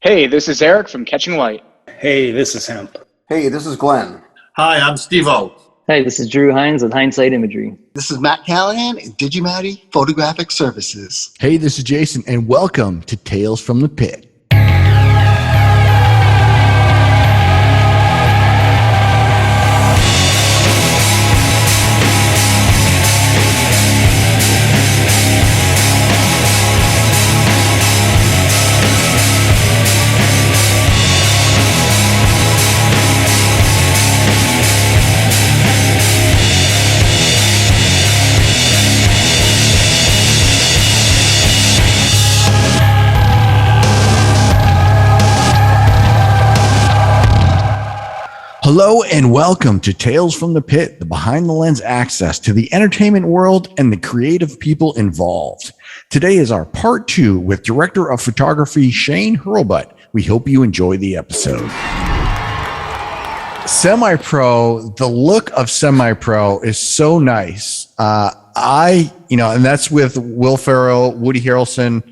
Hey, this is Eric from Catching Light. Hey, this is Hemp. Hey, this is Glenn. Hi, I'm Steve-O. Hey, this is Drew Hines with Hindsight Imagery. This is Matt Callahan at Digimatty Photographic Services. Hey, this is Jason, and welcome to Tales from the Pit. Hello and welcome to Tales from the Pit, the behind the lens access to the entertainment world and the creative people involved. Today is our part 2 with director of photography Shane Hurlbut. We hope you enjoy the episode. Semi-pro, the look of semi-pro is so nice. And that's with Will Ferrell, Woody Harrelson.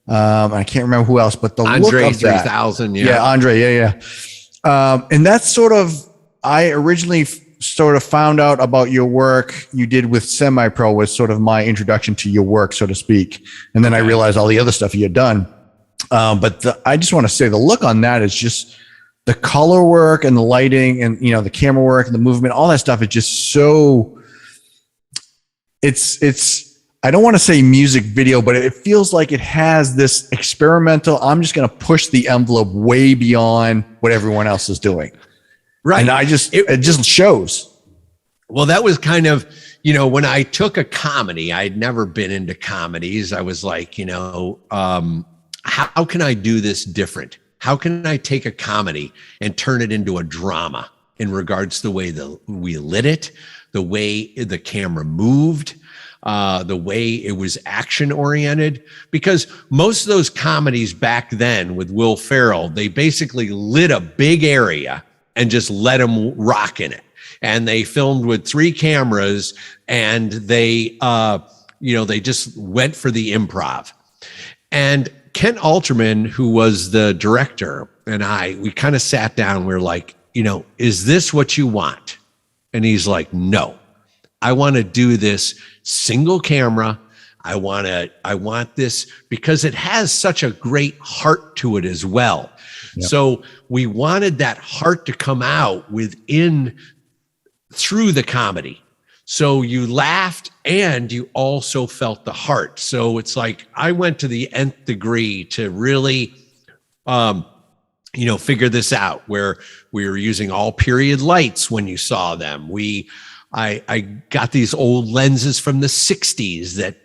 I can't remember who else, but the Andre look of that. 3000. Yeah, Andre. Yeah. And that's sort of, I originally sort of found out about your work you did with Semi-Pro was sort of my introduction to your work, so to speak. And then I realized all the other stuff you had done. I just want to say the look on that is just the color work and the lighting and, the camera work and the movement, all that stuff is just so, I don't want to say music video, but it feels like it has this experimental, I'm just going to push the envelope way beyond what everyone else is doing. Right. And it just shows. Well, that was kind of, when I took a comedy, I'd never been into comedies. I was like, how can I do this different? How can I take a comedy and turn it into a drama in regards to the way we lit it, the way the camera moved, the way it was action oriented, because most of those comedies back then with Will Ferrell, they basically lit a big area and just let him rock in it. And they filmed with 3 cameras and they just went for the improv. And Kent Alterman, who was the director, and we kind of sat down. We're like, is this what you want? And he's like, no, I want to do this single camera. I want this because it has such a great heart to it as well. Yep. So we wanted that heart to come out through the comedy. So you laughed and you also felt the heart. So it's like, I went to the nth degree to really, figure this out, where we were using all period lights when you saw them. I got these old lenses from the 60s that,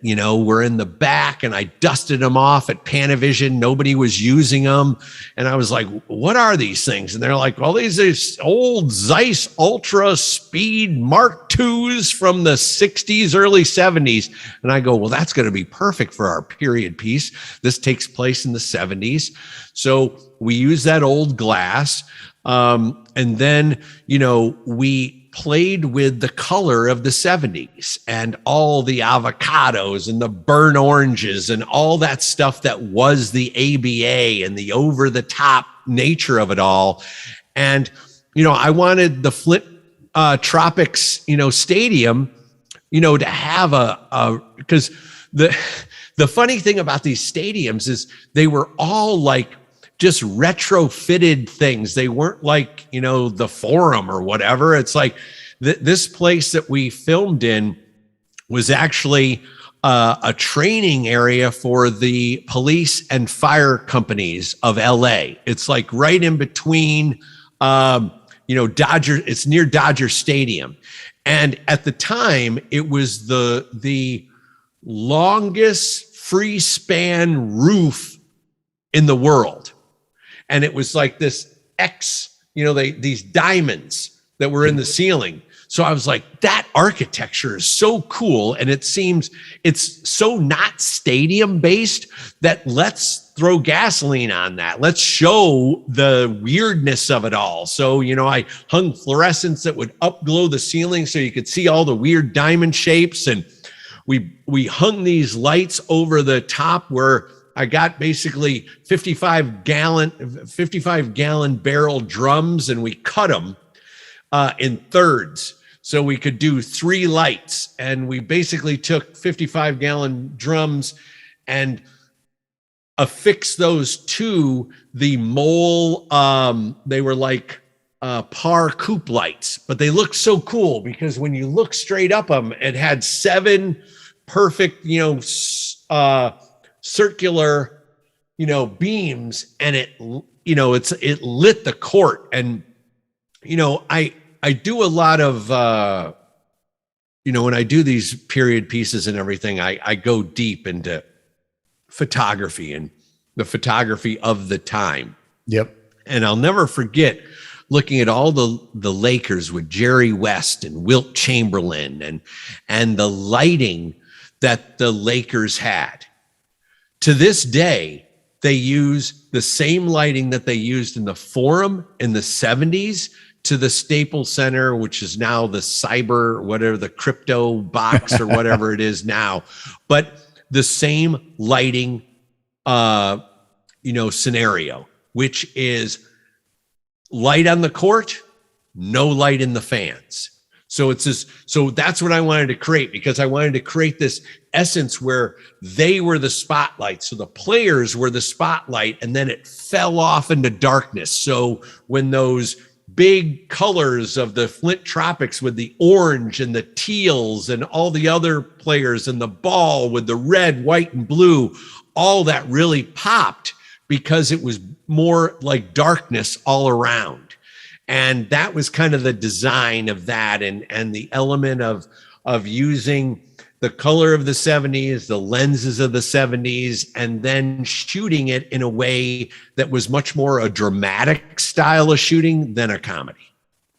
were in the back, and I dusted them off at Panavision. Nobody was using them. And I was like, what are these things? And they're like, well, these are old Zeiss Ultra Speed Mark IIs from the 60s, early 70s. And I go, well, that's going to be perfect for our period piece. This takes place in the 70s. So we use that old glass. And then, we played with the color of the 70s and all the avocados and the burnt oranges and all that stuff that was the ABA and the over the top nature of it all. And, I wanted the Flint Tropics, stadium, to have because the funny thing about these stadiums is they were all like just retrofitted things. They weren't like, the Forum or whatever. It's like this place that we filmed in was actually a training area for the police and fire companies of LA. It's like right in between, Dodger. It's near Dodger Stadium. And at the time, it was the longest free span roof in the world. And it was like this these diamonds that were in the ceiling. So I was like, that architecture is so cool. And it seems it's so not stadium based that let's throw gasoline on that. Let's show the weirdness of it all. So, I hung fluorescents that would upglow the ceiling so you could see all the weird diamond shapes. And we hung these lights over the top where I got basically 55 gallon barrel drums, and we cut them in thirds. So we could do 3 lights, and we basically took 55 gallon drums and affixed those to the mole. They were like par coupe lights, but they looked so cool because when you look straight up them, it had 7 perfect, circular, beams, and it lit the court. And, I do a lot of, when I do these period pieces and everything, I go deep into photography and the photography of the time. Yep. And I'll never forget looking at all the Lakers with Jerry West and Wilt Chamberlain and the lighting that the Lakers had. To this day, they use the same lighting that they used in the Forum in the 70s to the Staples Center, which is now the cyber, whatever, the crypto box or whatever it is now. But the same lighting, scenario, which is light on the court, no light in the fans. So that's what I wanted to create, because I wanted to create this essence where they were the spotlight. So the players were the spotlight, and then it fell off into darkness. So when those big colors of the Flint Tropics with the orange and the teals and all the other players and the ball with the red, white, and blue, all that really popped because it was more like darkness all around. And that was kind of the design of that, and the element of using the color of the 70s, the lenses of the 70s, and then shooting it in a way that was much more a dramatic style of shooting than a comedy.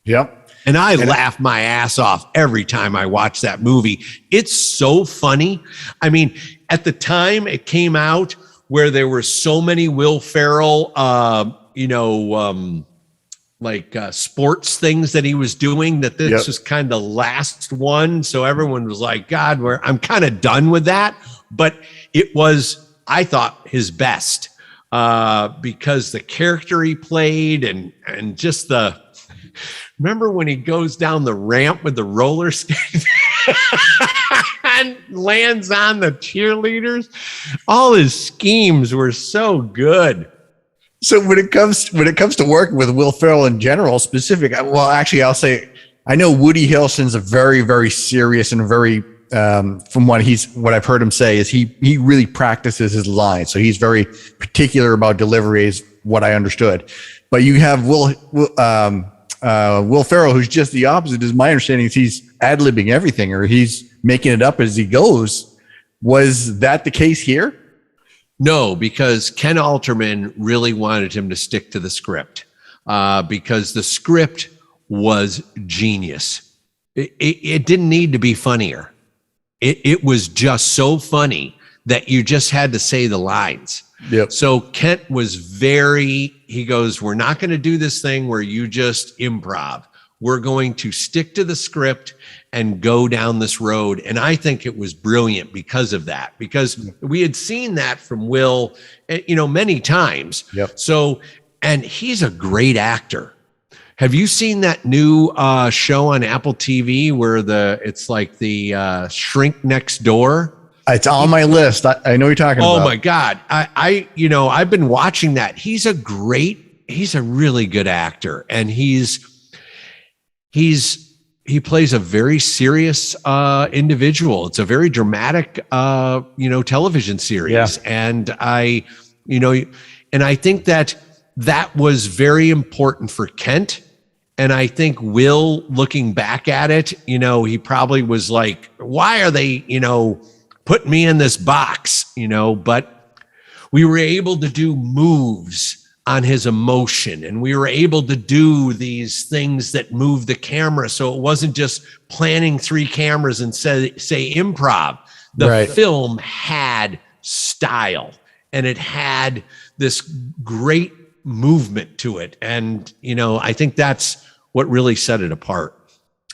Yep. And I laugh my ass off every time I watch that movie. It's so funny. I mean, at the time it came out where there were so many Will Ferrell, sports things that he was doing, that this was kind of the last one. So everyone was like, God, I'm kind of done with that. But it was, I thought, his best because the character he played and just remember when he goes down the ramp with the roller skates and lands on the cheerleaders? All his schemes were so good. So when it comes to working with Will Ferrell in general, I'll say, I know Woody Harrelson's a very, very serious and very, from what I've heard him say is he really practices his lines. So he's very particular about delivery, is what I understood. But you have Will Ferrell, who's just the opposite. Is my understanding is he's ad-libbing everything, or he's making it up as he goes. Was that the case here? No, because Ken Alterman really wanted him to stick to the script because the script was genius. It didn't need to be funnier. It was just so funny that you just had to say the lines. Yep. So Kent was he goes, we're not going to do this thing where you just improv. We're going to stick to the script and go down this road. And I think it was brilliant because of that, because we had seen that from Will, many times. Yep. So, and he's a great actor. Have you seen that new show on Apple TV where it's like the Shrink Next Door? It's on my list. I know you're talking about. Oh my God. I've been watching that. He's a really good actor, and he plays a very serious individual. It's a very dramatic, television series. Yeah. And I think that was very important for Kent. And I think Will, looking back at it, he probably was like, why are they, putting me in this box, but we were able to do moves on his emotion, and we were able to do these things that move the camera. So it wasn't just planting 3 cameras and say improv. The film had style, and it had this great movement to it. And, I think that's what really set it apart.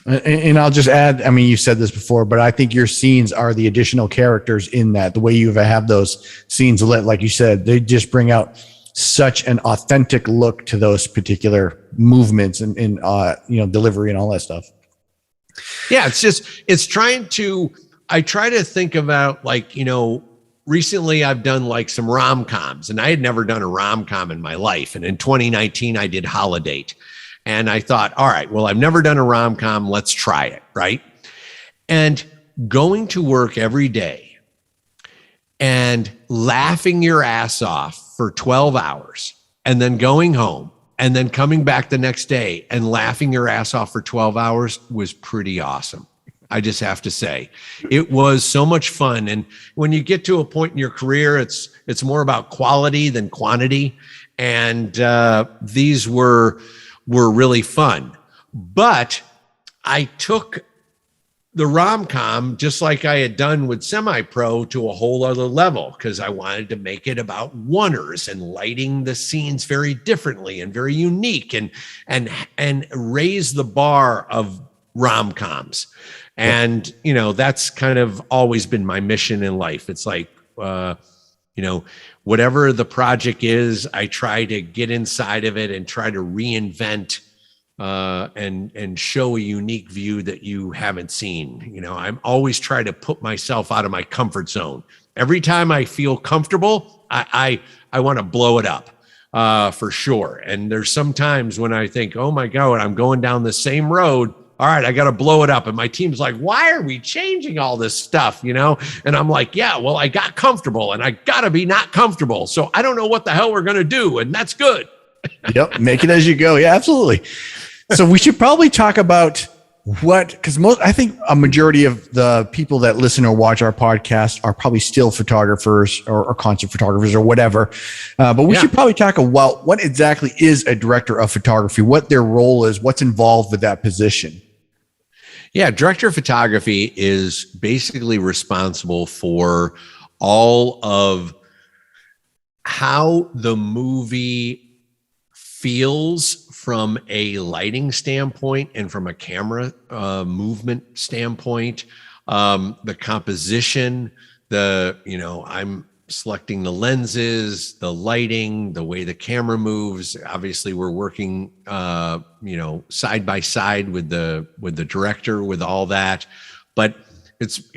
And I'll just add, I mean, you said this before, but I think your scenes are the additional characters in that. The way you have those scenes lit, like you said, they just bring out such an authentic look to those particular movements and delivery and all that stuff. Yeah, I try to think about, like, recently I've done like some rom-coms, and I had never done a rom-com in my life. And in 2019, I did Holiday. And I thought, all right, well, I've never done a rom-com. Let's try it, right? And going to work every day and laughing your ass off for 12 hours and then going home and then coming back the next day and laughing your ass off for 12 hours was pretty awesome. I just have to say, it was so much fun. And when you get to a point in your career, it's more about quality than quantity. And these were really fun. But I took the rom-com, just like I had done with Semi-Pro, to a whole other level, because I wanted to make it about oneers and lighting the scenes very differently and very unique, and raise the bar of rom-coms. And, that's kind of always been my mission in life. It's like, whatever the project is, I try to get inside of it and try to reinvent and show a unique view that you haven't seen. I'm always trying to put myself out of my comfort zone. Every time I feel comfortable, I want to blow it up for sure. And there's some times when I think, oh my God, I'm going down the same road. All right, I got to blow it up. And my team's like, why are we changing all this stuff? And I'm like, yeah, well, I got comfortable and I got to be not comfortable. So I don't know what the hell we're going to do. And that's good. Yep. Make it as you go. Yeah, absolutely. So we should probably talk about because I think a majority of the people that listen or watch our podcast are probably still photographers or concert photographers or whatever. But we should probably talk about what exactly is a director of photography, what their role is, what's involved with that position. Yeah, director of photography is basically responsible for all of how the movie feels from a lighting standpoint and from a camera movement standpoint, the composition, I'm selecting the lenses, the lighting, the way the camera moves. Obviously, we're working, side by side with the director, with all that. But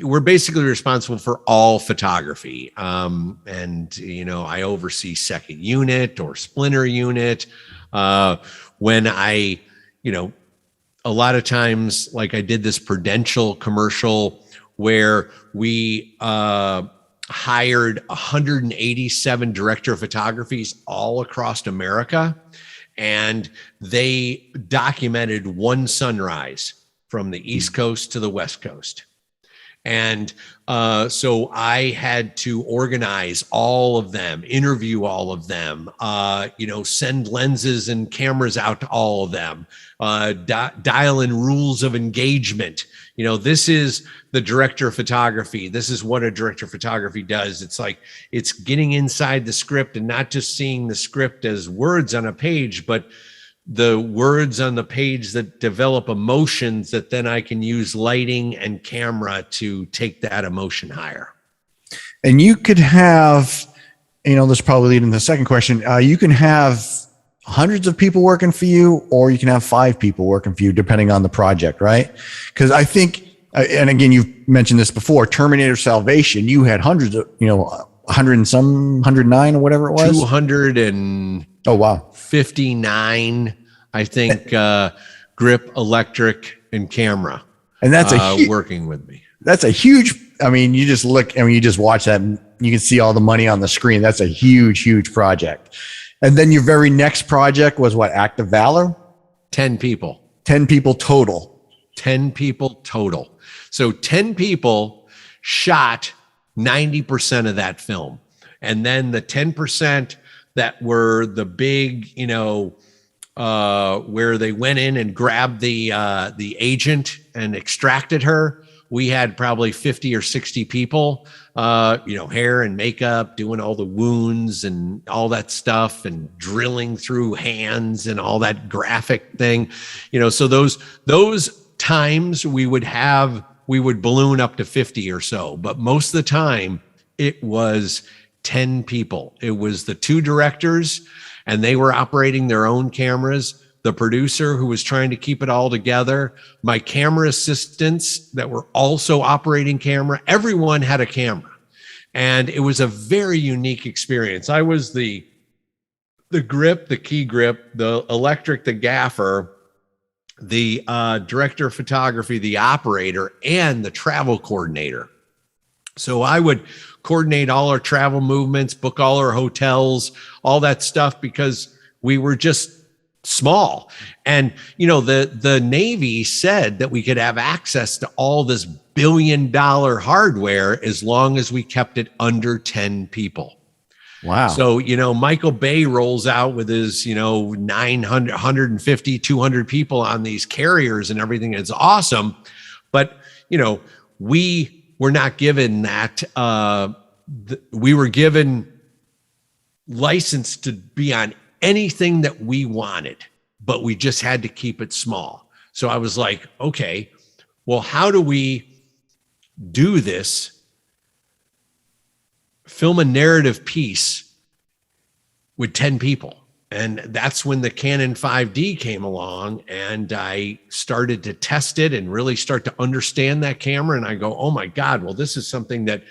we're basically responsible for all photography. I oversee second unit or splinter unit. When a lot of times, like I did this Prudential commercial where we hired 187 director of photographies all across America, and they documented one sunrise from the East Coast to the West Coast. And so I had to organize all of them, interview all of them, send lenses and cameras out to all of them, dial in rules of engagement. This is the director of photography. This is what a director of photography does. It's like, it's getting inside the script and not just seeing the script as words on a page, but the words on the page that develop emotions that then I can use lighting and camera to take that emotion higher. And you could have, this probably leading to the second question. You can have hundreds of people working for you, or you can have 5 people working for you, depending on the project, right? Because I think, and again, you've mentioned this before, Terminator Salvation, you had hundreds of, 100 and some, 109 or whatever it was. 200 and... Oh, wow. 59, I think, grip, electric, and camera. And that's working with me. That's a huge, you just look, you just watch that and you can see all the money on the screen. That's a huge, huge project. And then your very next project was what? Act of Valor? 10 people. 10 people total. 10 people total. So 10 people shot 90% of that film. And then the 10% that were the big, where they went in and grabbed the agent and extracted her. We had probably 50 or 60 people, hair and makeup, doing all the wounds and all that stuff, and drilling through hands and all that graphic thing, so those times we would balloon up to 50 or so, but most of the time it was 10 people. It was the 2 directors, and they were operating their own cameras, the producer who was trying to keep it all together, my camera assistants that were also operating camera. Everyone had a camera, and it was a very unique experience. I was the grip, the key grip, the electric, the gaffer, the director of photography, the operator, and the travel coordinator. So I would coordinate all our travel movements, book all our hotels, all that stuff, because we were just small. And, you know, the Navy said that we could have access to all this billion-dollar hardware as long as we kept it under 10 people. Wow. So, you know, Michael Bay rolls out with his, 900, 150, 200 people on these carriers and everything. It's awesome. But, we were not given that. We were given license to be on anything that we wanted, but we just had to keep it small. So I was like, okay, well, how do we do this? Film a narrative piece with 10 people. And that's when the Canon 5D came along, and I started to test it and really start to understand that camera. And I go, oh my God, well, this is something that,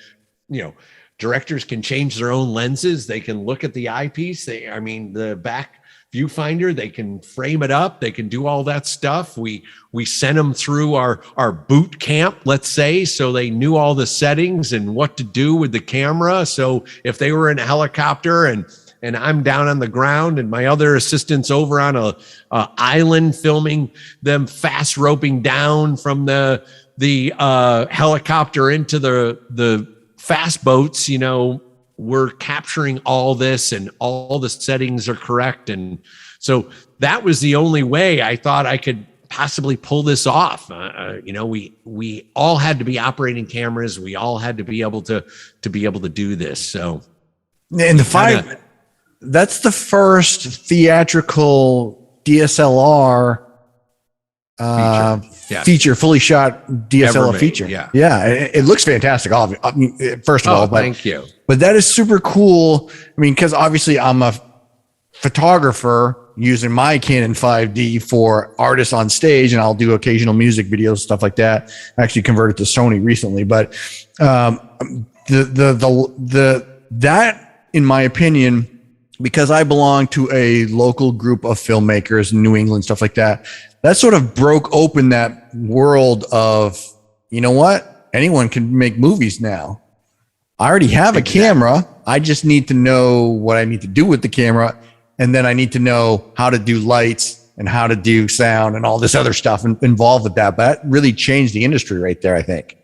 directors can change their own lenses. They can look at the eyepiece. The back viewfinder, they can frame it up. They can do all that stuff. We sent them through our boot camp, let's say, so they knew all the settings and what to do with the camera. So if they were in a helicopter and I'm down on the ground and my other assistants over on a island filming them fast roping down from the helicopter into the fast boats, we're capturing all this and all the settings are correct. And so that was the only way I thought I could possibly pull this off. We all had to be operating cameras. We all had to be able to do this. So, and that's the first theatrical DSLR feature, fully shot DSLR feature. Yeah. It looks fantastic. First of all, thank you. But that is super cool. Because obviously I'm a photographer using my Canon 5D for artists on stage, and I'll do occasional music videos, stuff like that. I actually converted to Sony recently, but that, in my opinion, because I belong to a local group of filmmakers in New England, stuff like that, that sort of broke open that world of, anyone can make movies now. I already have a camera. I just need to know what I need to do with the camera. And then I need to know how to do lights and how to do sound and all this other stuff involved with that. But that really changed the industry right there, I think.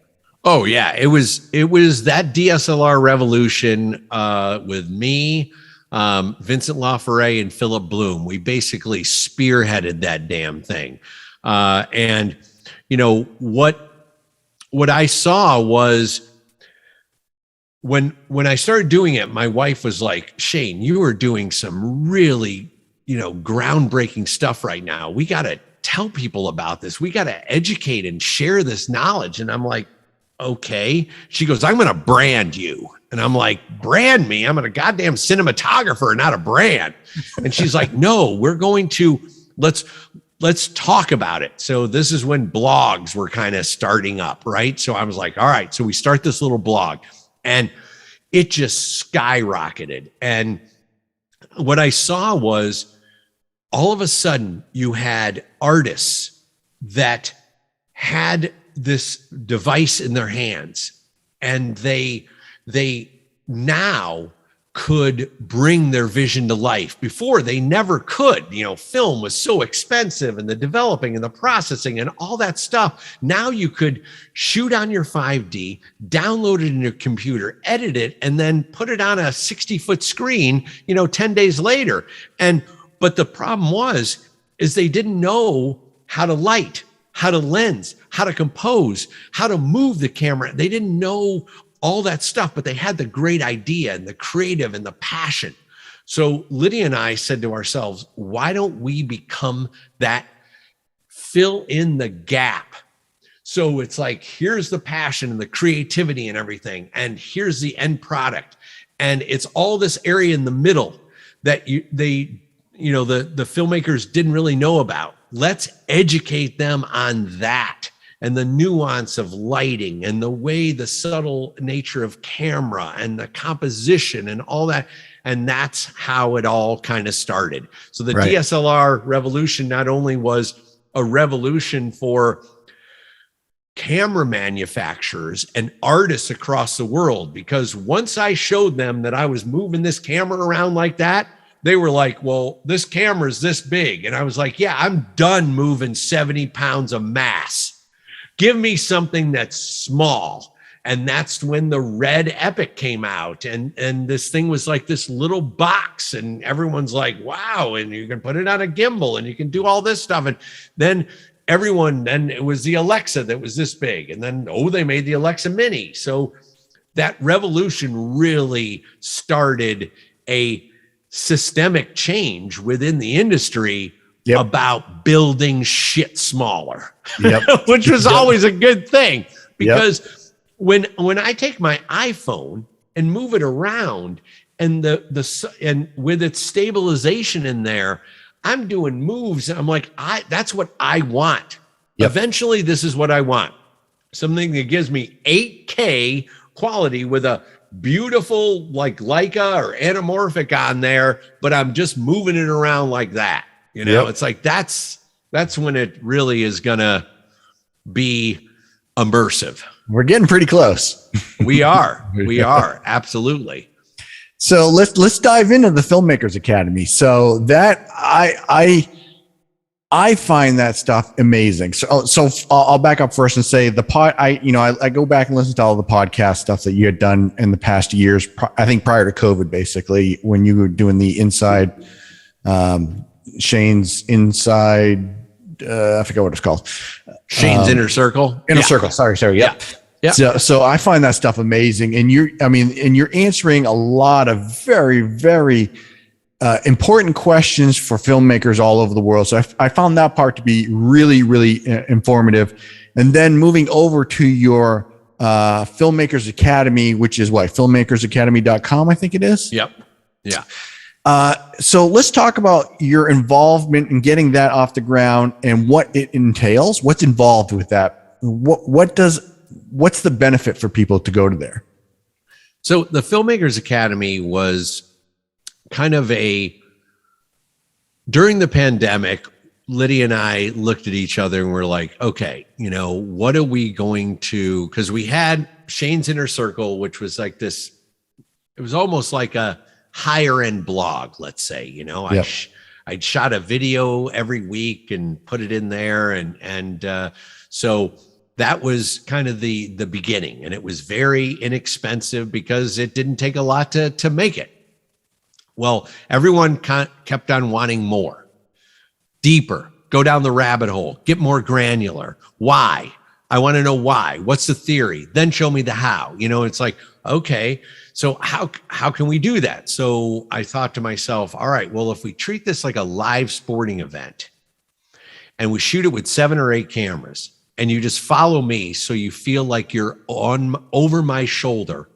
Oh yeah. It was that DSLR revolution with me, Vincent LaFerre and Philip Bloom. We basically spearheaded that damn thing. And what I saw was when I started doing it, my wife was like, Shane, you are doing some really, groundbreaking stuff right now. We got to tell people about this. We got to educate and share this knowledge. And I'm like, okay. She goes, I'm going to brand you. And I'm like, brand me? I'm a goddamn cinematographer, not a brand. And she's like, no, we're going to, let's talk about it. So this is when blogs were kind of starting up, right? So I was like, all right, so we start this little blog, and it just skyrocketed. And what I saw was all of a sudden you had artists that had this device in their hands, and they now could bring their vision to life. Before, they never could. Film was so expensive, and the developing and the processing and all that stuff. Now you could shoot on your 5D, download it in your computer, edit it, and then put it on a 60-foot screen, 10 days later. But the problem is they didn't know how to light, how to lens, how to compose, how to move the camera. They didn't know all that stuff, but they had the great idea and the creative and the passion. So Lydia and I said to ourselves, why don't we become that fill in the gap. So it's like, here's the passion and the creativity and everything, and here's the end product. And it's all this area in the middle that the filmmakers didn't really know about. Let's educate them on that and the nuance of lighting and the way, the subtle nature of camera and the composition and all that. And that's how it all kind of started. So the Right. DSLR revolution not only was a revolution for camera manufacturers and artists across the world, because once I showed them that I was moving this camera around like that, they were like, well, this camera is this big. And I was like, yeah, I'm done moving 70 pounds of mass. Give me something that's small. And that's when the Red Epic came out. And this thing was like this little box, and everyone's like, wow, and you can put it on a gimbal and you can do all this stuff. And then it was the Alexa that was this big. And then, they made the Alexa Mini. So that revolution really started a systemic change within the industry. Yep. About building shit smaller, yep. Which was always a good thing, because when I take my iPhone and move it around, and and with its stabilization in there, I'm doing moves. I'm like, that's what I want. Yep. Eventually, this is what I want. Something that gives me 8K quality with a beautiful like Leica or anamorphic on there, but I'm just moving it around like that. It's like that's when it really is gonna be immersive. We're getting pretty close. We are absolutely. So let's dive into the Filmmakers Academy. So that I find that stuff amazing. So I'll back up first and say I go back and listen to all the podcast stuff that you had done in the past years. I think prior to COVID, basically, when you were doing the inside. Shane's inside, I forget what it's called. Shane's Inner Circle. Inner Circle. Sorry. Yep. Yeah. So I find that stuff amazing. And you're answering a lot of very, very important questions for filmmakers all over the world. So I found that part to be really, really informative. And then moving over to your Filmmakers Academy, which is what, filmmakersacademy.com, I think it is. Yep. Yeah. So let's talk about your involvement in getting that off the ground and what it entails. What's involved with that? What's the benefit for people to go to there? So the Filmmakers Academy was kind of during the pandemic, Lydia and I looked at each other and we're like, okay, what are we going to, because we had Shane's Inner Circle, which was like this, it was almost like a higher end blog, let's say, yep. I'd shot a video every week and put it in there. And so that was kind of the beginning, and it was very inexpensive because it didn't take a lot to make it. Well, everyone kept on wanting more, deeper, go down the rabbit hole, get more granular. Why? I want to know why. What's the theory? Then show me the how. It's like, okay, so how can we do that? So I thought to myself, all right, well, if we treat this like a live sporting event and we shoot it with 7 or 8 cameras, and you just follow me so you feel like you're over my shoulder,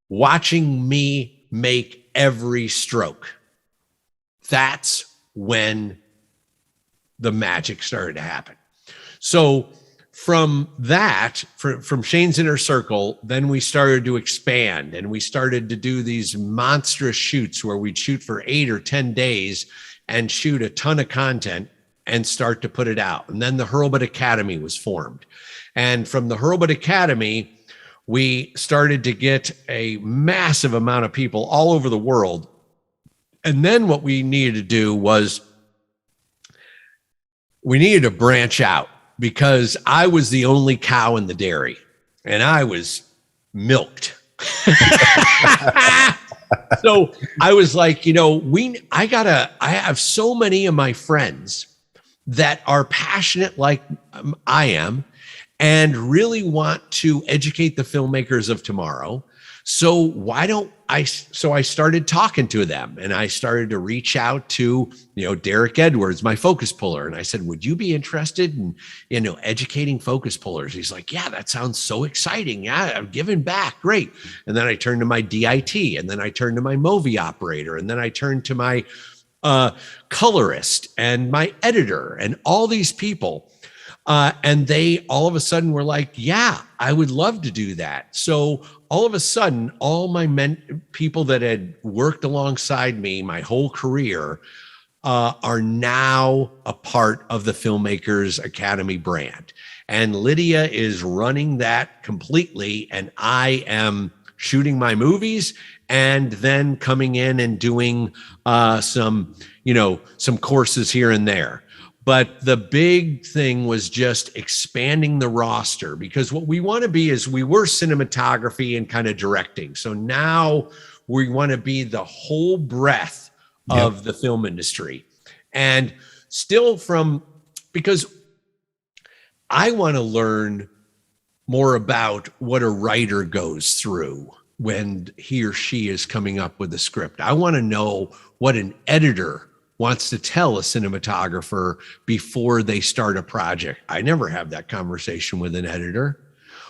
watching me make every stroke, that's when the magic started to happen. So from that, from Shane's Inner Circle, then we started to expand, and we started to do these monstrous shoots where we'd shoot for 8 or 10 days and shoot a ton of content and start to put it out. And then the Hurlbut Academy was formed. And from the Hurlbut Academy, we started to get a massive amount of people all over the world. And then what we needed to do was we needed to branch out, because I was the only cow in the dairy and I was milked. So I was like, I have so many of my friends that are passionate like I am and really want to educate the filmmakers of tomorrow. So why don't so I started talking to them, and I started to reach out to, Derek Edwards, my focus puller. And I said, would you be interested in, educating focus pullers? He's like, yeah, that sounds so exciting. Yeah, I'm giving back. Great. And then I turned to my DIT, and then I turned to my Movi operator, and then I turned to my colorist and my editor and all these people. And they all of a sudden were like, yeah, I would love to do that. So all of a sudden, all my people that had worked alongside me my whole career are now a part of the Filmmakers Academy brand. And Lydia is running that completely. And I am shooting my movies and then coming in and doing some courses here and there. But the big thing was just expanding the roster, because what we want to be is, we were cinematography and kind of directing. So now we want to be the whole breadth of the film industry. And still because I want to learn more about what a writer goes through when he or she is coming up with a script. I want to know what an editor wants to tell a cinematographer before they start a project. I never have that conversation with an editor.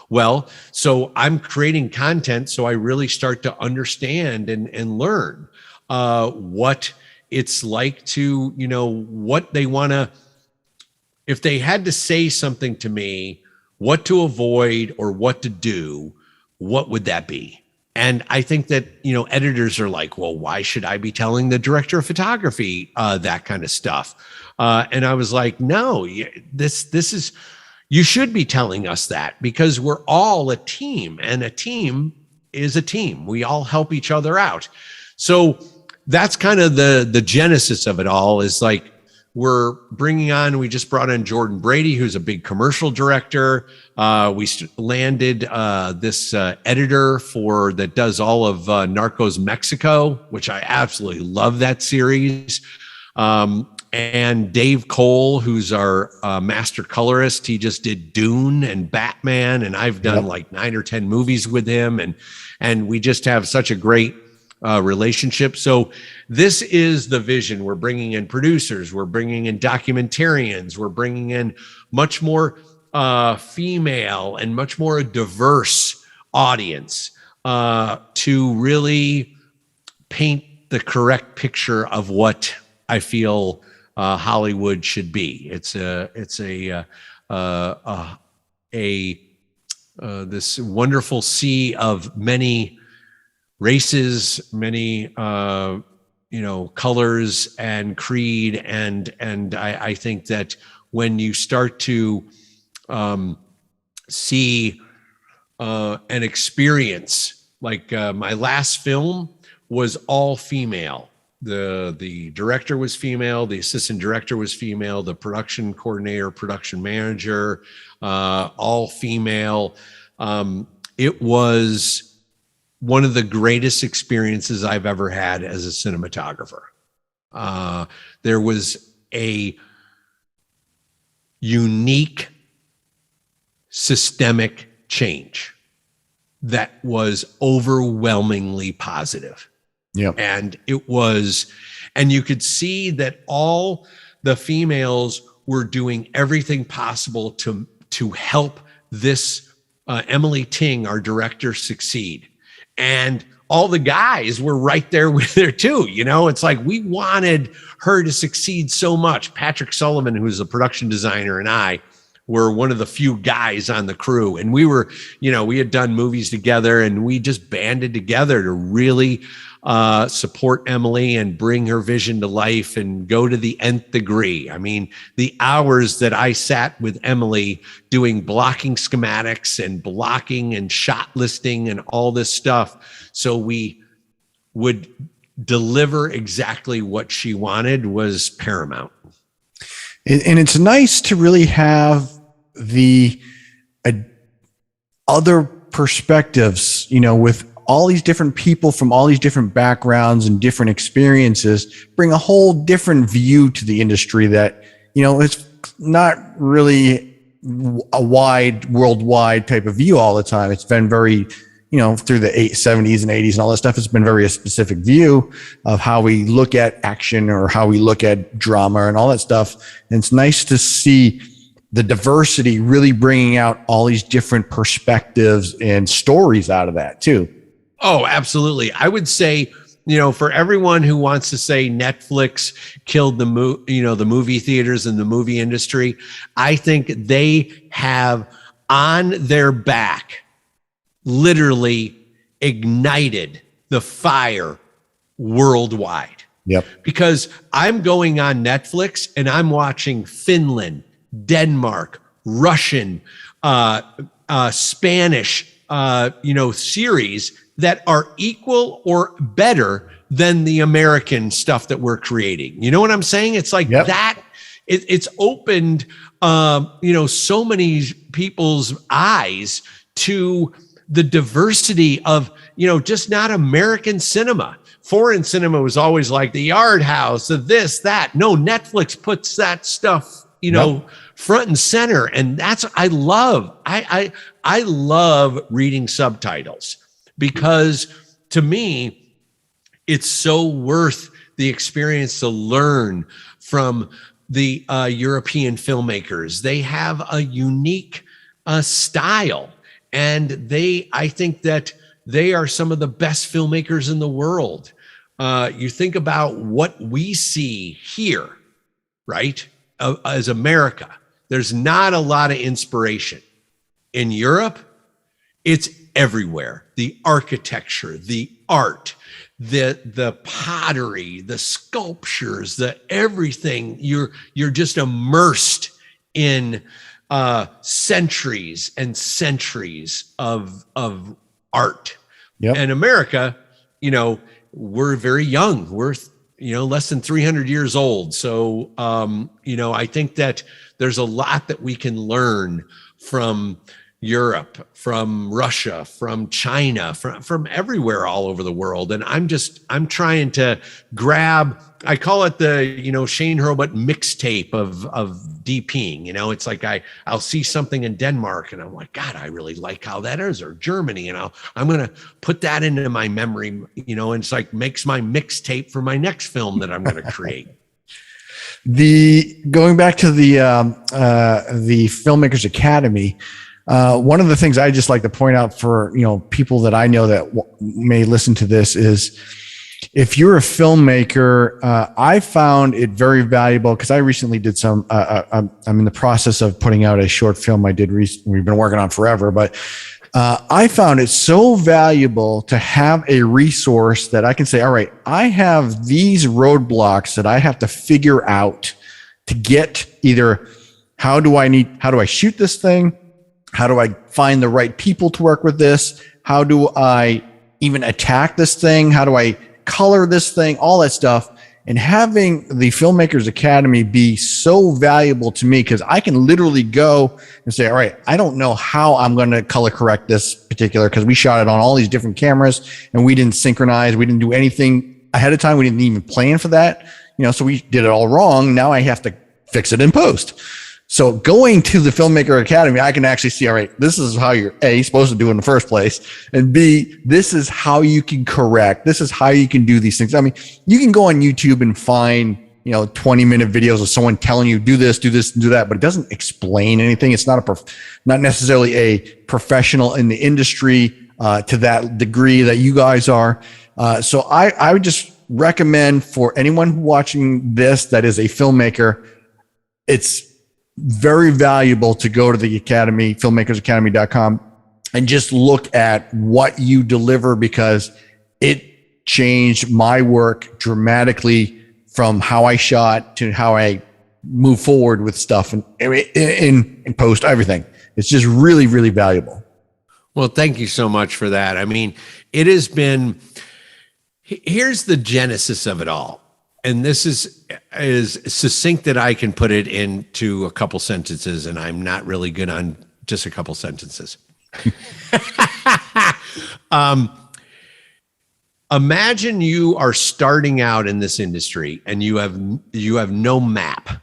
Well, so I'm creating content so I really start to understand and learn what it's like to, what they want to, if they had to say something to me, what to avoid or what to do, what would that be? And I think that, editors are like, well, why should I be telling the director of photography that kind of stuff? And I was like, no, this is, you should be telling us that, because we're all a team, and a team is a team. We all help each other out. So that's kind of the genesis of it all, is like, we just brought on Jordan Brady, who's a big commercial director. We landed this editor that does all of Narcos Mexico, which I absolutely love that series. And Dave Cole, who's our master colorist. He just did Dune and Batman, and I've done like 9 or 10 movies with him. And we just have such a great relationship. So this is the vision. We're bringing in producers, we're bringing in documentarians, we're bringing in much more female and much more a diverse audience to really paint the correct picture of what I feel Hollywood should be. It's this wonderful sea of many races, many colors and creed, and I think that when you start to see an experience like my last film was all female. The director was female, the assistant director was female, the production coordinator, production manager, all female. It was one of the greatest experiences I've ever had as a cinematographer. There was a unique systemic change that was overwhelmingly positive. Yeah. And you could see that all the females were doing everything possible to help this Emily Ting, our director, succeed. And all the guys were right there with her too. It's like, we wanted her to succeed so much. Patrick Sullivan, who's a production designer, and I were one of the few guys on the crew. And we were, we had done movies together, and we just banded together to really support Emily and bring her vision to life and go to the nth degree. I mean, the hours that I sat with Emily doing blocking schematics and blocking and shot listing and all this stuff, so we would deliver exactly what she wanted, was paramount. And it's nice to really have the other perspectives, with all these different people from all these different backgrounds and different experiences, bring a whole different view to the industry that, it's not really a worldwide type of view all the time. It's been very, through the 70s and 80s and all that stuff, it's been very a specific view of how we look at action or how we look at drama and all that stuff. And it's nice to see the diversity really bringing out all these different perspectives and stories out of that too. Oh, absolutely. I would say, for everyone who wants to say Netflix killed the movie theaters and the movie industry, I think they have on their back literally ignited the fire worldwide. Yep. Because I'm going on Netflix and I'm watching Finland, Denmark, Russian, Spanish, series that are equal or better than the American stuff that we're creating. You know what I'm saying? It's like that. It's opened, so many people's eyes to the diversity of, just not American cinema. Foreign cinema was always like the Yard House of this, that. No, Netflix puts that stuff, front and center. And that's, I love reading subtitles, because to me, it's so worth the experience to learn from the European filmmakers. They have a unique style, and I think that they are some of the best filmmakers in the world. You think about what we see here, right? As America, there's not a lot of inspiration. In Europe, it's everywhere. The architecture, the art, the pottery, the sculptures, the everything. You're just immersed in centuries and centuries of art. Yep. And America, we're very young. We're less than 300 years old. So I think that there's a lot that we can learn from Europe, from Russia, from China, from everywhere all over the world. And I'm trying to grab, I call it the, Shane Hurlbut mixtape of DPing. It's like I'll see something in Denmark and I'm like, God, I really like how that is, or Germany. And I'm going to put that into my memory, and it's like makes my mixtape for my next film that I'm going to create. Going back to the Filmmakers Academy, one of the things I just like to point out for, people that I know that may listen to this is, if you're a filmmaker, I found it very valuable, because I recently did I'm in the process of putting out a short film I did we've been working on forever, but I found it so valuable to have a resource that I can say, all right, I have these roadblocks that I have to figure out to get either how do I shoot this thing? How do I find the right people to work with this? How do I even attack this thing? How do I color this thing? All that stuff. And having the Filmmakers Academy be so valuable to me, because I can literally go and say, all right, I don't know how I'm going to color correct this particular, because we shot it on all these different cameras and we didn't synchronize. We didn't do anything ahead of time. We didn't even plan for that. So we did it all wrong. Now I have to fix it in post. So going to the Filmmaker Academy, I can actually see, all right, this is how you're supposed to do in the first place. And B, this is how you can correct. This is how you can do these things. I mean, you can go on YouTube and find, 20-minute videos of someone telling you, do this, and do that, but it doesn't explain anything. It's not not necessarily a professional in the industry to that degree that you guys are. So I would just recommend for anyone watching this that is a filmmaker, it's very valuable to go to the Academy, filmmakersacademy.com, and just look at what you deliver, because it changed my work dramatically from how I shot to how I move forward with stuff and in post, everything. It's just really, really valuable. Well, thank you so much for that. I mean, it has been, here's the genesis of it all. And this is succinct that I can put it into a couple sentences, and I'm not really good on just a couple sentences. Imagine you are starting out in this industry and you have no map.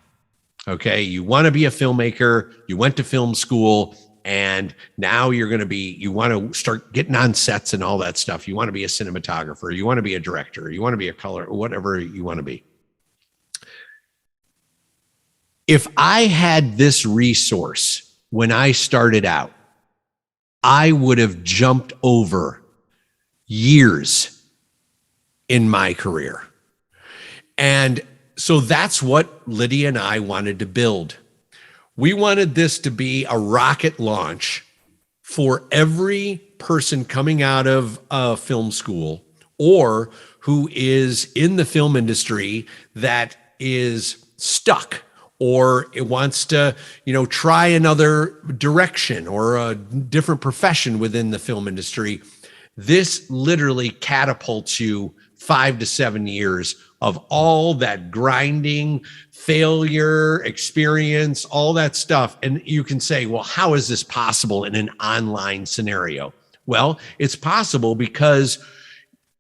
Okay, you want to be a filmmaker, you went to film school, And now you're going to be, you want to start getting on sets and all that stuff. You want to be a cinematographer, you want to be a director, you want to be a color, whatever you want to be. If I had this resource when I started out, I would have jumped over years in my career. And so that's what Lydia and I wanted to build. We wanted this to be a rocket launch for every person coming out of film school or who is in the film industry that is stuck or it wants to, try another direction or a different profession within the film industry. This literally catapults you 5 to 7 years of all that grinding, failure, experience, all that stuff. And you can say, well, how is this possible in an online scenario? Well, it's possible because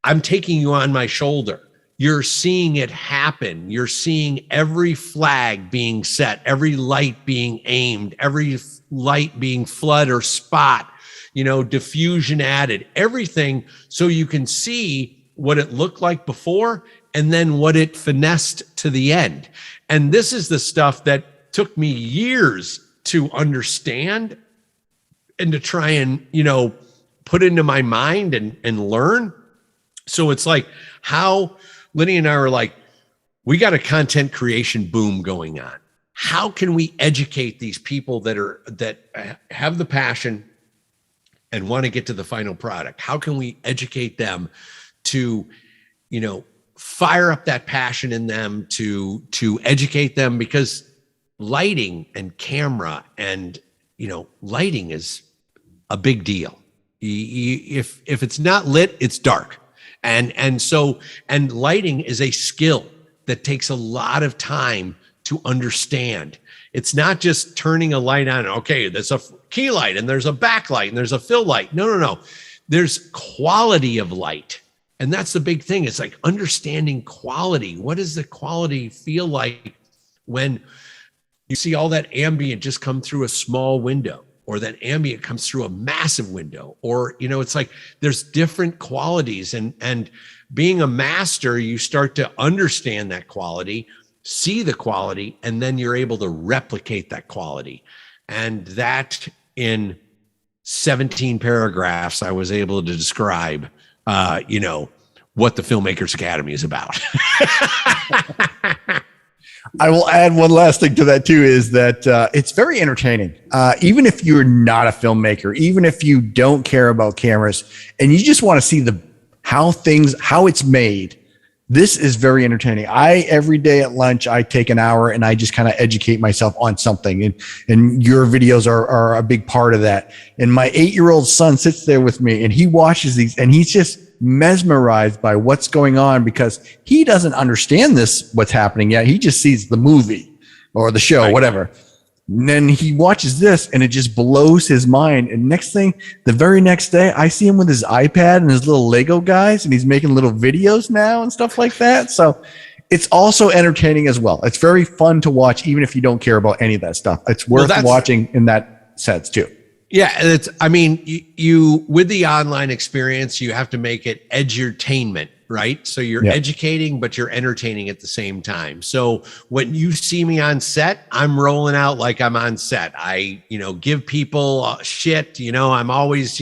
I'm taking you on my shoulder. You're seeing it happen. You're seeing every flag being set, every light being aimed, every light being flood or spot, diffusion added, everything. So you can see what it looked like before and then what it finessed to the end. And this is the stuff that took me years to understand and to try and, put into my mind and learn. So it's like how Lydia and I are like, we got a content creation boom going on. How can we educate these people that have the passion and want to get to the final product? How can we educate them to, fire up that passion in them, to educate them? Because lighting and camera and, lighting is a big deal. If it's not lit, it's dark. And lighting is a skill that takes a lot of time to understand. It's not just turning a light on. Okay, there's a key light and there's a backlight and there's a fill light. No. There's quality of light. And that's the big thing. It's like understanding quality. What does the quality feel like when you see all that ambient just come through a small window, or that ambient comes through a massive window, or, it's like there's different qualities, and being a master, you start to understand that quality, see the quality, and then you're able to replicate that quality. And that in 17 paragraphs, I was able to describe, what the Filmmakers Academy is about. I will add one last thing to that too, is that it's very entertaining. Even if you're not a filmmaker, even if you don't care about cameras and you just want to see how it's made, this is very entertaining. Every day at lunch, I take an hour and I just kind of educate myself on something. And your videos are a big part of that. And my 8-year-old son sits there with me and he watches these and he's just mesmerized by what's going on because he doesn't understand what's happening yet. He just sees the movie or the show, whatever. And then he watches this and it just blows his mind. And the very next day, I see him with his iPad and his little Lego guys, and he's making little videos now and stuff like that. So it's also entertaining as well. It's very fun to watch, even if you don't care about any of that stuff. It's worth watching in that sense too. Yeah, you with the online experience, you have to make it edutainment, right? So you're educating, but you're entertaining at the same time. So when you see me on set, I'm rolling out like I'm on set. I, give people shit, I'm always,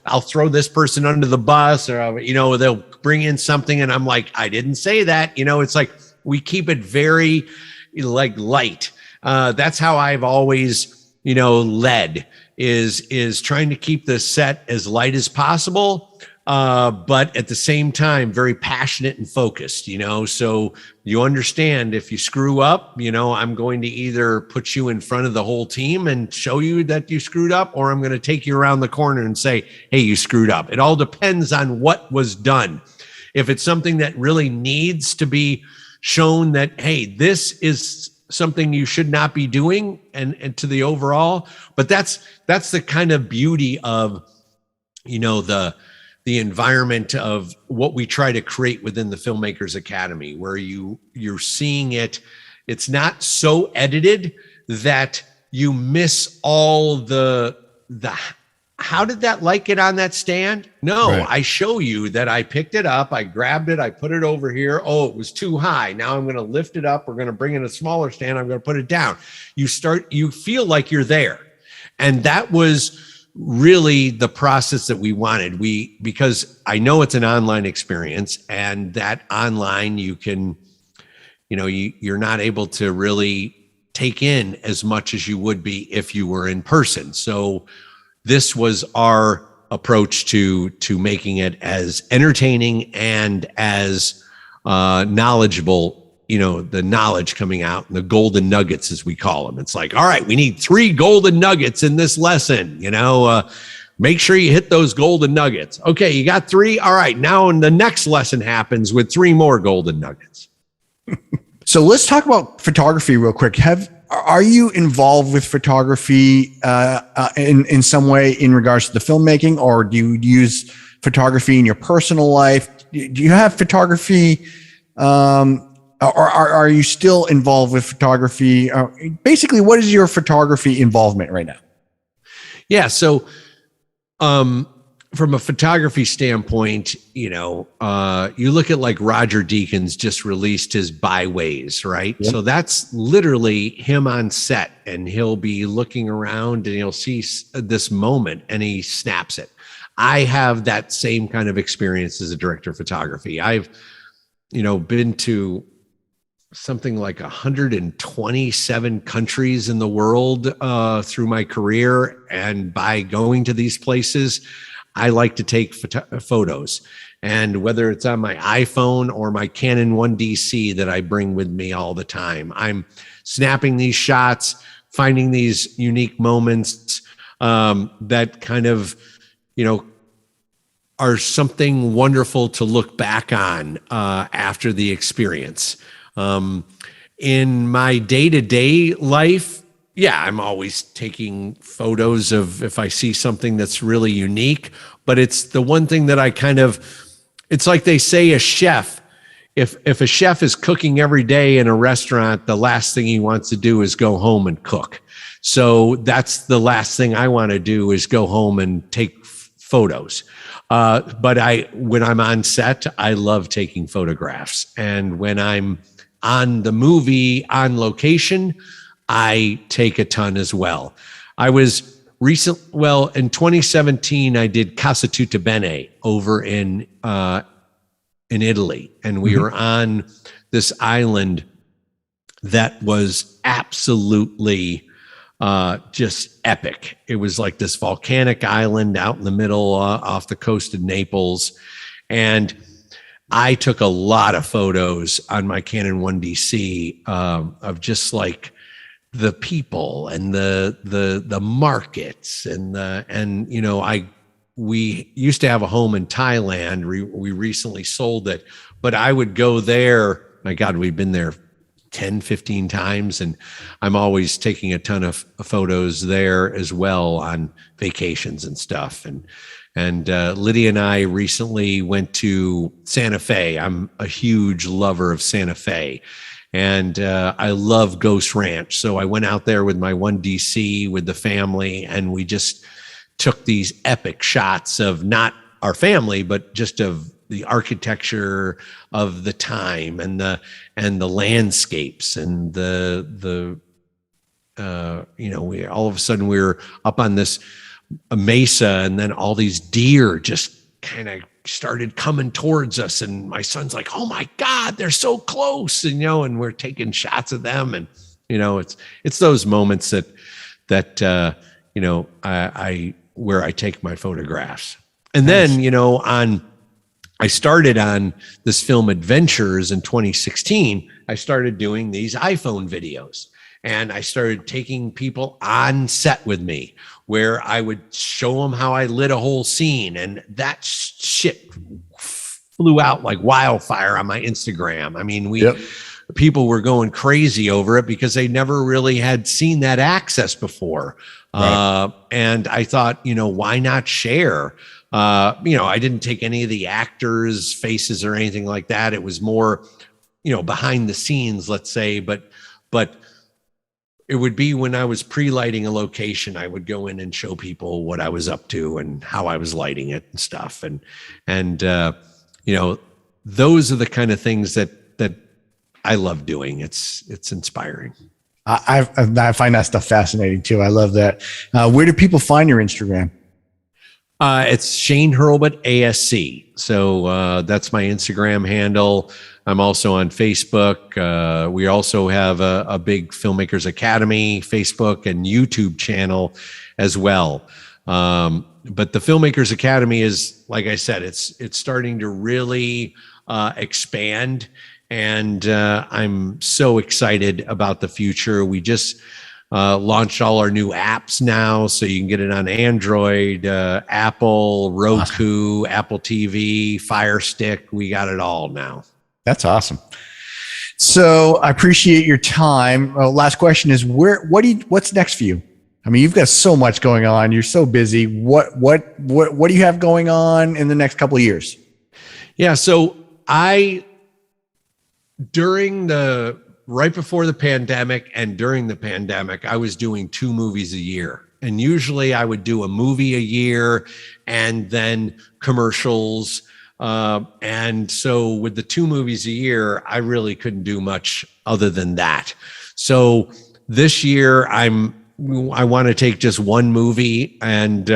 I'll throw this person under the bus, or, they'll bring in something and I'm like, I didn't say that. It's like, we keep it very light. That's how I've always, led. Is trying to keep the set as light as possible, but at the same time, very passionate and focused, so you understand if you screw up, I'm going to either put you in front of the whole team and show you that you screwed up, or I'm going to take you around the corner and say, hey, you screwed up. It all depends on what was done. If it's something that really needs to be shown that, hey, this is something you should not be doing, and to the overall, but that's the kind of beauty of, the environment of what we try to create within the Filmmakers Academy, where you're seeing it's not so edited that you miss all the how did that light get on that stand? No, Right. I show you that I picked it up, I grabbed it, I put it over here. Oh, it was too high. Now I'm going to lift it up. We're going to bring in a smaller stand. I'm going to put it down. You feel like you're there. And that was really the process that we wanted. Because I know it's an online experience, and that online you can, you're not able to really take in as much as you would be if you were in person. So this was our approach to making it as entertaining and as knowledgeable, the knowledge coming out, and the golden nuggets, as we call them. It's like, all right, we need 3 golden nuggets in this lesson, make sure you hit those golden nuggets. Okay, you got 3. All right, now the next lesson happens with 3 more golden nuggets. So let's talk about photography real quick. Are you involved with photography in some way in regards to the filmmaking, or do you use photography in your personal life? Do you have photography, or are you still involved with photography? Basically, what is your photography involvement right now? Yeah, so from a photography standpoint, you look at like Roger Deakins just released his Byways, right? Yep. So that's literally him on set, and he'll be looking around and he'll see this moment and he snaps it. I have that same kind of experience as a director of photography. I've, been to something like 127 countries in the world through my career. And by going to these places, I like to take photos, and whether it's on my iPhone or my Canon 1DC that I bring with me all the time, I'm snapping these shots, finding these unique moments that kind of, are something wonderful to look back on after the experience. In my day-to-day life, yeah, I'm always taking photos of if I see something that's really unique, but it's the one thing that it's like they say a chef, if a chef is cooking every day in a restaurant, the last thing he wants to do is go home and cook. So that's the last thing I want to do, is go home and take photos. But when I'm on set, I love taking photographs. And when I'm on the movie on location, I take a ton as well. I was in 2017, I did Casa Tutte Bene over in Italy, and we were on this island that was absolutely just epic. It was like this volcanic island out in the middle off the coast of Naples, and I took a lot of photos on my Canon 1DC of just like the people and the markets we used to have a home in Thailand. We recently sold it, but I would go there. My God, we've been there 10, 15 times, and I'm always taking a ton of photos there as well on vacations and stuff. And Lydia and I recently went to Santa Fe. I'm a huge lover of Santa Fe. And I love Ghost Ranch. So I went out there with my 1DC with the family, and we just took these epic shots of not our family, but just of the architecture of the time and the landscapes and we all of a sudden we were up on this mesa, and then all these deer just kind of started coming towards us, and my son's like, oh my God, they're so close, and we're taking shots of them, and it's those moments that I where I take my photographs. And then I started on this film Adventures in 2016. I started doing these iPhone videos, and I started taking people on set with me, where I would show them how I lit a whole scene, and that shit flew out like wildfire on my Instagram. I mean, people were going crazy over it because they never really had seen that access before. Right. And I thought, why not share? I didn't take any of the actors' faces or anything like that. It was more, behind the scenes, let's say, but it would be when I was pre-lighting a location, I would go in and show people what I was up to and how I was lighting it and stuff. And you know, those are the kind of things that I love doing. It's inspiring. I find that stuff fascinating too. I love that. Where do people find your Instagram? It's Shane Hurlbut ASC. So that's my Instagram handle. I'm also on Facebook. We also have a big Filmmakers Academy Facebook and YouTube channel as well. But the Filmmakers Academy is, like I said, it's starting to really expand, and I'm so excited about the future. We just launched all our new apps now, so you can get it on Android, Apple, Roku, Apple TV, Fire Stick. We got it all now. That's awesome. So I appreciate your time. Last question is what's next for you? I mean, you've got so much going on. You're so busy. What do you have going on in the next couple of years? Yeah. So right before the pandemic and during the pandemic, I was doing 2 movies a year. And usually I would do a movie a year and then commercials. And so with the 2 movies a year, I really couldn't do much other than that. So this year I want to take just 1 movie, and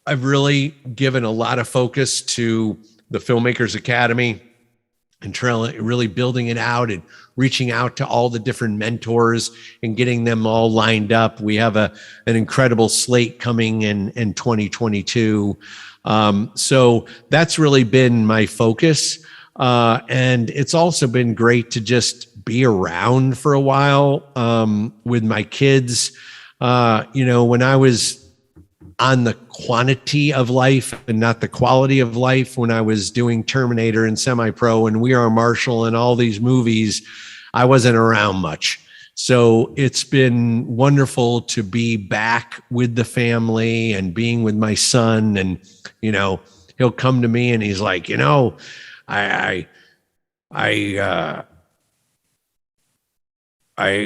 I've really given a lot of focus to the Filmmakers Academy and really building it out and reaching out to all the different mentors and getting them all lined up. We have an incredible slate coming in 2022. So that's really been my focus. And it's also been great to just be around for a while with my kids. You know, when I was on the quantity of life and not the quality of life, when I was doing Terminator and Semi-Pro and We Are Marshall and all these movies, I wasn't around much. So it's been wonderful to be back with the family and being with my son. And, you know, he'll come to me and he's like, you know, I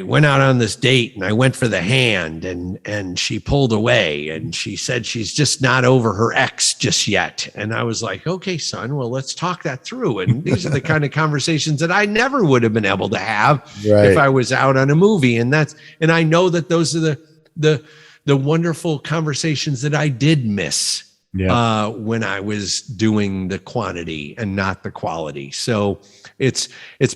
went out on this date and I went for the hand and she pulled away and she said she's just not over her ex just yet. And I was like, okay, son, well, let's talk that through. And these are the kind of conversations that I never would have been able to have if I was out on a movie. And I know that those are the wonderful conversations that I did miss when I was doing the quantity and not the quality. So it's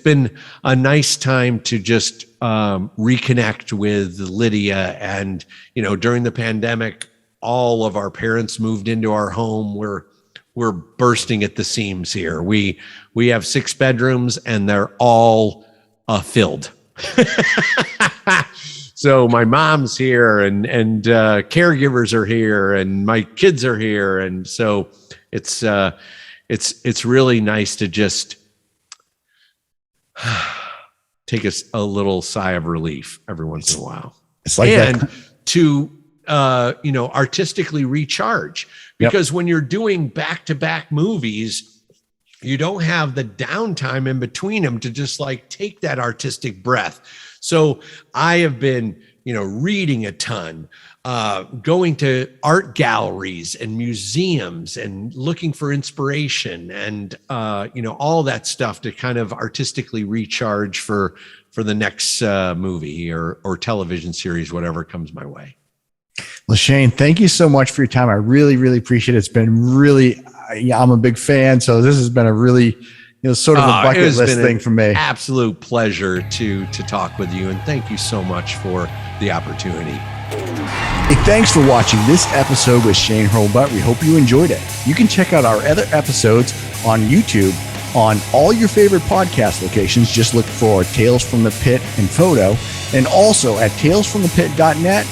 been a nice time to just reconnect with Lydia. And, you know, during the pandemic, all of our parents moved into our home. We're bursting at the seams here. We have 6 bedrooms and they're all filled. So my mom's here and caregivers are here and my kids are here. And so it's really nice to just take a little sigh of relief every once in a while. It's like that. To, you know, artistically recharge, because when you're doing back-to-back movies, you don't have the downtime in between them to just like take that artistic breath. So I have been, you know, reading a ton, going to art galleries and museums and looking for inspiration and, you know, all that stuff to kind of artistically recharge for the next movie or television series, whatever comes my way. Well, Shane, thank you so much for your time. I really, really appreciate it. It's been really, I'm a big fan. So this has been a really, you know, sort of a bucket list thing for me. Absolute pleasure to talk with you. And thank you so much for the opportunity. Hey, thanks for watching this episode with Shane Hurlbut. We hope you enjoyed it. You can check out our other episodes on YouTube on all your favorite podcast locations. Just look for Tales from the Pit and Photo, and also at talesfromthepit.net.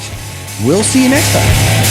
We'll see you next time.